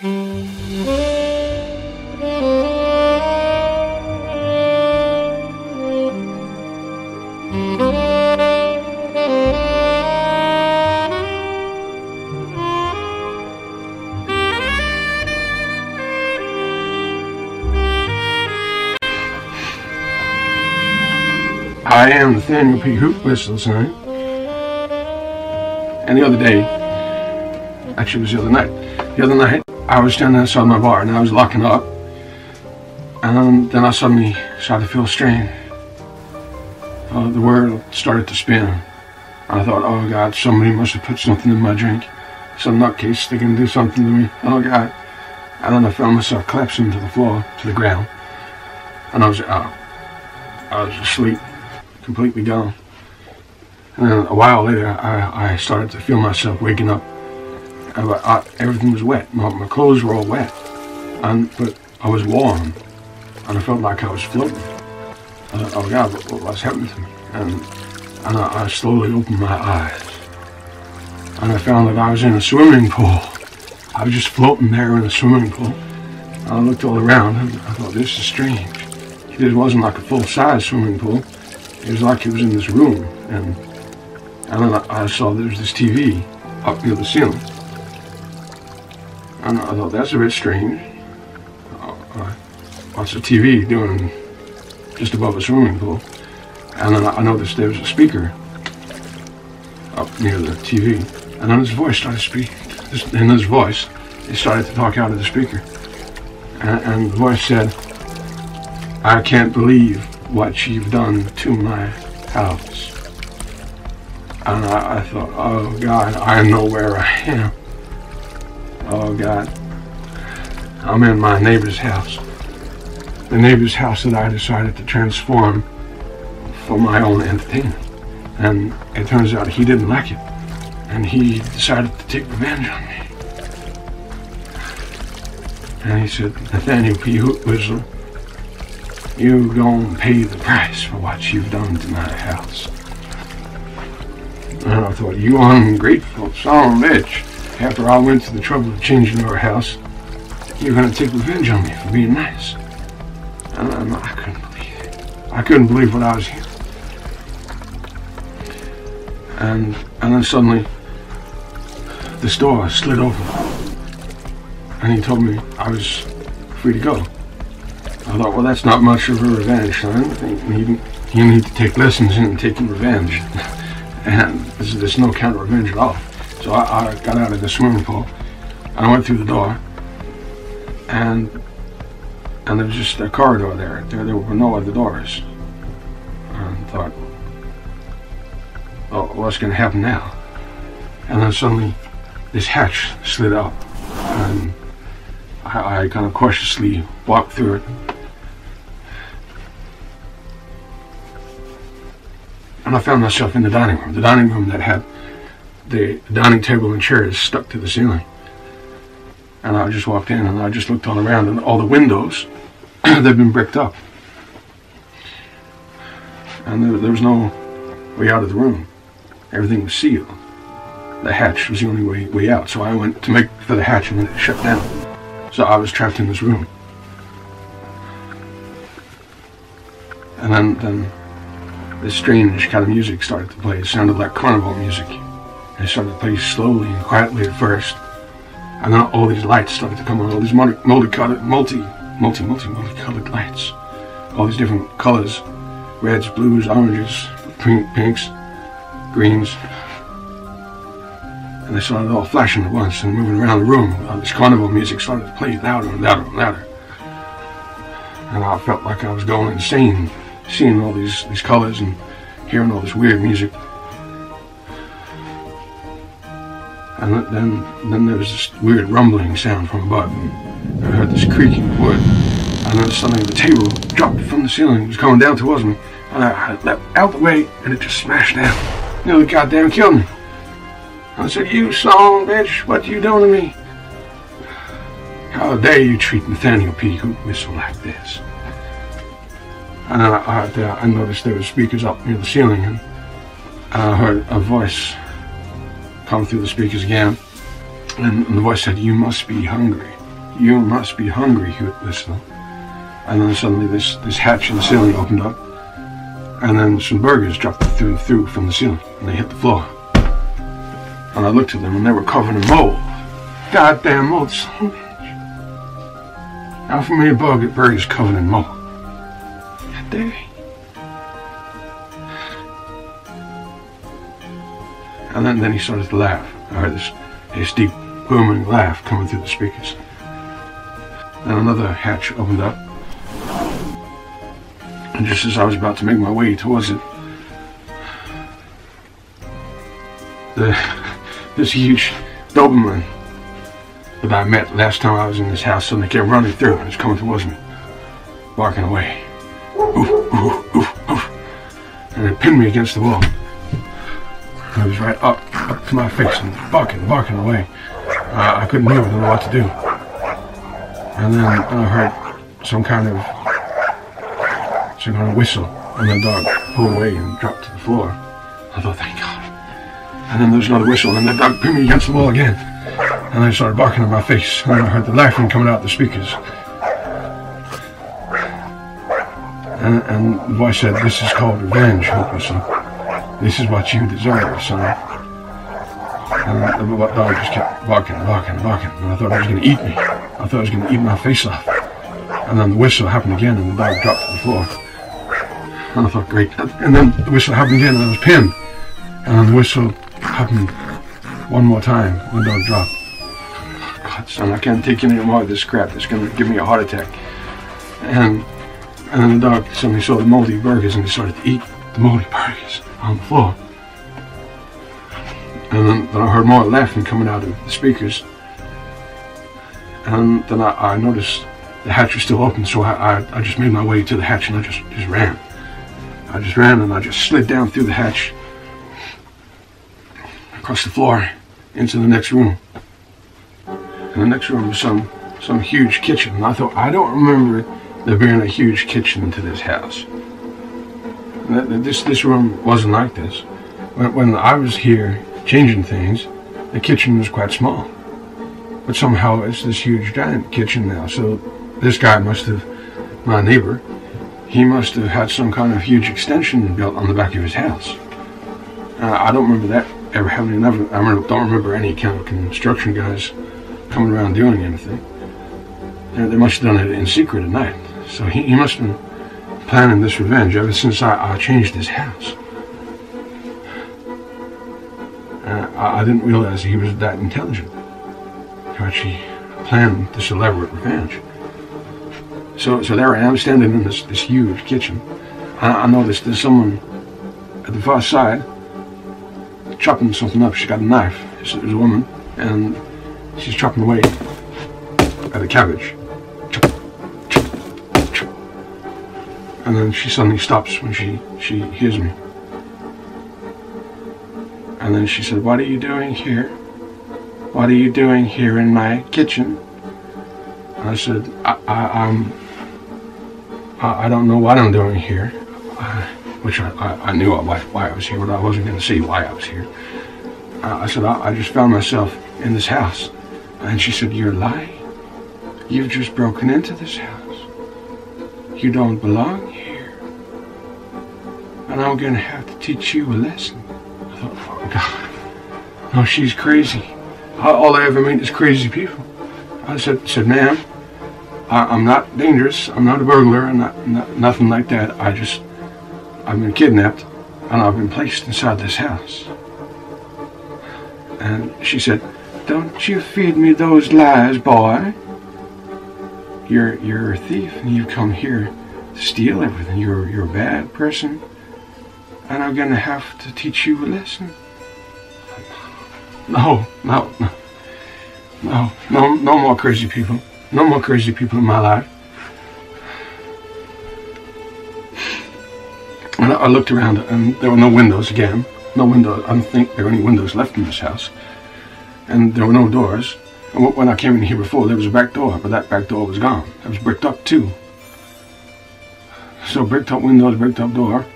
I am Nathaniel P Hoot-Whistle, son. And the other day, actually it was the other night, I was standing outside my bar and I was locking up. And then I suddenly started to feel strange. The world started to spin. I thought, oh God, somebody must have put something in my drink. Some nutcase thinking to do something to me. Oh God. And then I found myself collapsing to the floor, to the ground. And I was asleep. Completely gone. And then a while later, I started to feel myself waking up. Everything was wet. My clothes were all wet, but I was warm, and I felt like I was floating. I thought, oh God, what's happening to me? And I slowly opened my eyes, and I found that I was in a swimming pool. I was just floating there in a swimming pool. I looked all around, and I thought, this is strange. It wasn't like a full-size swimming pool. It was like it was in this room, and then I saw there was this TV up near the ceiling, and I thought, that's a bit strange. What's a TV doing just above a swimming pool? And then I noticed there was a speaker up near the TV, and then his voice started speaking. In his voice, he started to talk out of the speaker, and the voice said, I can't believe what you've done to my house. And I thought, oh God, I know where I am. Oh God, I'm in my neighbor's house. The neighbor's house that I decided to transform for my own entertainment. And it turns out he didn't like it. And he decided to take revenge on me. And he said, Nathaniel P Hoot-Whistle, you gonna pay the price for what you've done to my house. And I thought, you ungrateful son of a bitch. After I went to the trouble of changing our house, you're gonna take revenge on me for being nice. And I couldn't believe it. I couldn't believe what I was hearing. And then suddenly, this door slid open. And he told me I was free to go. I thought, well, that's not much of a revenge, son. You need to take lessons in taking revenge. And there's no counter-revenge at all. So I got out of the swimming pool, and I went through the door, and there was just a corridor there. There were no other doors. And I thought, oh, what's going to happen now? And then suddenly, this hatch slid up, and I kind of cautiously walked through it. And I found myself in the dining room that had the dining table and chairs stuck to the ceiling. And I just walked in and I just looked all around, and all the windows, they'd been bricked up. And there was no way out of the room. Everything was sealed. The hatch was the only way out. So I went to make for the hatch and then it shut down. So I was trapped in this room. And then this strange kind of music started to play. It sounded like carnival music. And it started to play slowly and quietly at first. And then all these lights started to come on, all these multicolored lights. All these different colors. Reds, blues, oranges, pinks, greens. And they started all flashing at once and moving around the room. This carnival music started to play louder and louder and louder. And I felt like I was going insane, seeing all these colors and hearing all this weird music. And then there was this weird rumbling sound from above. And I heard this creaking of wood. And then suddenly the table dropped from the ceiling. It was coming down towards me. And I leapt out the way and it just smashed down. Nearly goddamn killed me. I said, you son of a bitch, what you doing to me? How dare you treat Nathaniel P Hoot-Whistle like this? And I noticed there were speakers up near the ceiling, and I heard a voice come through the speakers again, and the voice said, you must be hungry. "You must be hungry, Hootwhistle." And then suddenly this hatch in the ceiling opened up, and then some burgers dropped through from the ceiling, and they hit the floor. And I looked at them, and they were covered in mold. Goddamn mold, son of a bitch. How for me a burger's covered in mold? How dare he? And then he started to laugh. I heard this deep booming laugh coming through the speakers. Then another hatch opened up, and just as I was about to make my way towards it, this huge Doberman that I met last time I was in this house suddenly came running through and was coming towards me, barking away. Oof, oof, oof, oof. And it pinned me against the wall. And it was right up to my face and barking away. I couldn't move, I didn't know what to do. And then I heard some kind of whistle, and the dog pulled away and dropped to the floor. I thought, thank God. And then there was another whistle, and the dog pinned me against the wall again. And I started barking in my face, and I heard the laughing coming out the speakers. And the voice said, "This is called revenge, Hootwhistle. This is what you deserve, son." And the dog just kept barking, and I thought it was going to eat me. I thought it was going to eat my face off. And then the whistle happened again, and the dog dropped to the floor. And I thought, great. And then the whistle happened again, and I was pinned. And then the whistle happened one more time, and the dog dropped. God, son, I can't take any more of this crap. It's going to give me a heart attack. And then the dog suddenly saw the moldy burgers, and he started to eat the moldy burgers on the floor. And then I heard more laughing coming out of the speakers. And then I noticed the hatch was still open, so I just made my way to the hatch, and I just ran. I just ran, and I just slid down through the hatch, across the floor, into the next room. And the next room was some huge kitchen. And I thought, I don't remember there being a huge kitchen into this house. This room wasn't like this. When I was here changing things, the kitchen was quite small. But somehow it's this huge giant kitchen now. So this guy must have, my neighbor, he must have had some kind of huge extension built on the back of his house. I don't remember that ever happening. I don't remember any kind of construction guys coming around doing anything. They must have done it in secret at night. So he must have been planning this revenge ever since I changed his house. I didn't realize he was that intelligent to actually plan this elaborate revenge. So there I am standing in this huge kitchen. I noticed there's someone at the far side chopping something up. She's got a knife. There's a woman, and she's chopping away at the cabbage. And then she suddenly stops when she hears me. And then she said, "What are you doing here? What are you doing here in my kitchen?" And I said, I don't know what I'm doing here. Which I knew why I was here, but I wasn't going to say why I was here. I said, I just found myself in this house. And she said, "You're lying. You've just broken into this house. You don't belong here. And I'm going to have to teach you a lesson." I thought, oh God, no, she's crazy. All I ever meet is crazy people. I said, "Ma'am, I'm not dangerous. I'm not a burglar. I'm not nothing like that. I've been kidnapped, and I've been placed inside this house." And she said, "Don't you feed me those lies, boy. You're a thief, and you've come here to steal everything. You're a bad person, and I'm gonna have to teach you a lesson." No more crazy people. No more crazy people in my life. And I looked around, and there were no windows again. No windows. I don't think there were any windows left in this house. And there were no doors. And when I came in here before, there was a back door, but that back door was gone. It was bricked up too. So bricked up windows, bricked up door.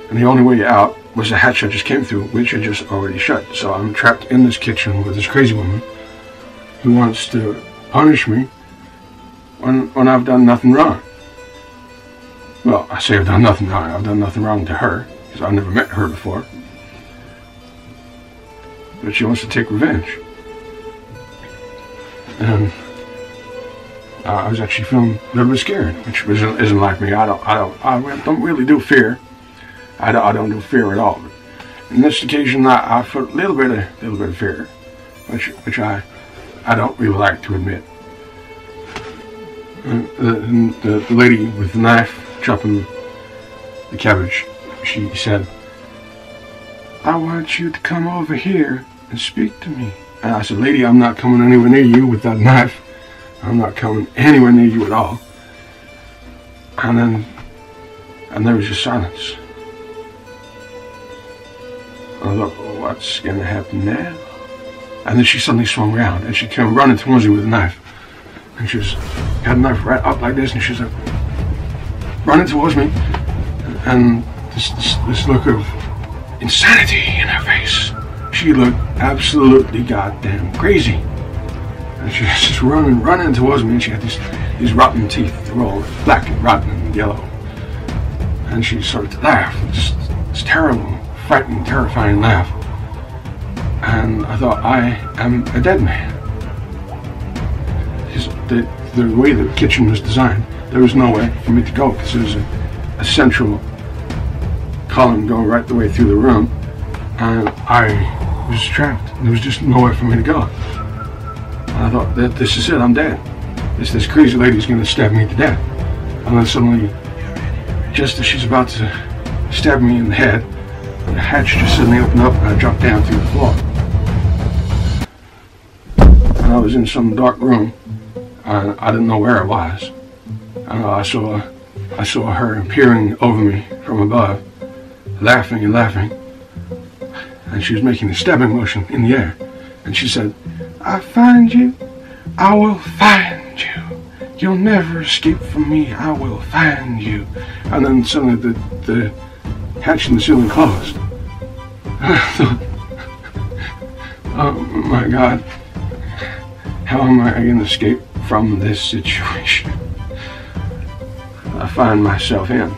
And the only way out was the hatch I just came through, which had just already shut. So I'm trapped in this kitchen with this crazy woman who wants to punish me when I've done nothing wrong. Well, I say I've done nothing wrong. I've done nothing wrong to her, because I've never met her before. But she wants to take revenge. And I was actually feeling a little bit scared, which isn't like me. I don't really do fear. I don't do fear at all. But in this occasion, I felt a little bit of fear, which I don't really like to admit. The lady with the knife chopping the cabbage, she said, "I want you to come over here and speak to me." And I said, "Lady, I'm not coming anywhere near you with that knife. I'm not coming anywhere near you at all." And there was just silence. I thought, well, what's going to happen now? And then she suddenly swung around and she came running towards me with a knife. And she had a knife right up like this, and she was like running towards me, and this look of insanity in her face. She looked absolutely goddamn crazy. And she was just running towards me, and she had these rotten teeth. They were all black and rotten and yellow. And she started to laugh, this terrible, frightening, terrifying laugh. And I thought, I am a dead man. The way the kitchen was designed, there was no way for me to go, because there was a central column going right the way through the room, and I was trapped. There was just nowhere for me to go. And I thought, this is it, I'm dead. This crazy lady's going to stab me to death. And then suddenly, just as she's about to stab me in the head, the hatch just suddenly opened up and I dropped down through the floor. And I was in some dark room. I didn't know where I was. I saw her peering over me from above, laughing and laughing. And she was making a stabbing motion in the air. And she said, "I find you, I will find you. You'll never escape from me, I will find you." And then suddenly the hatch in the ceiling closed. I thought, oh my God, how am I going to escape from this situation I find myself in?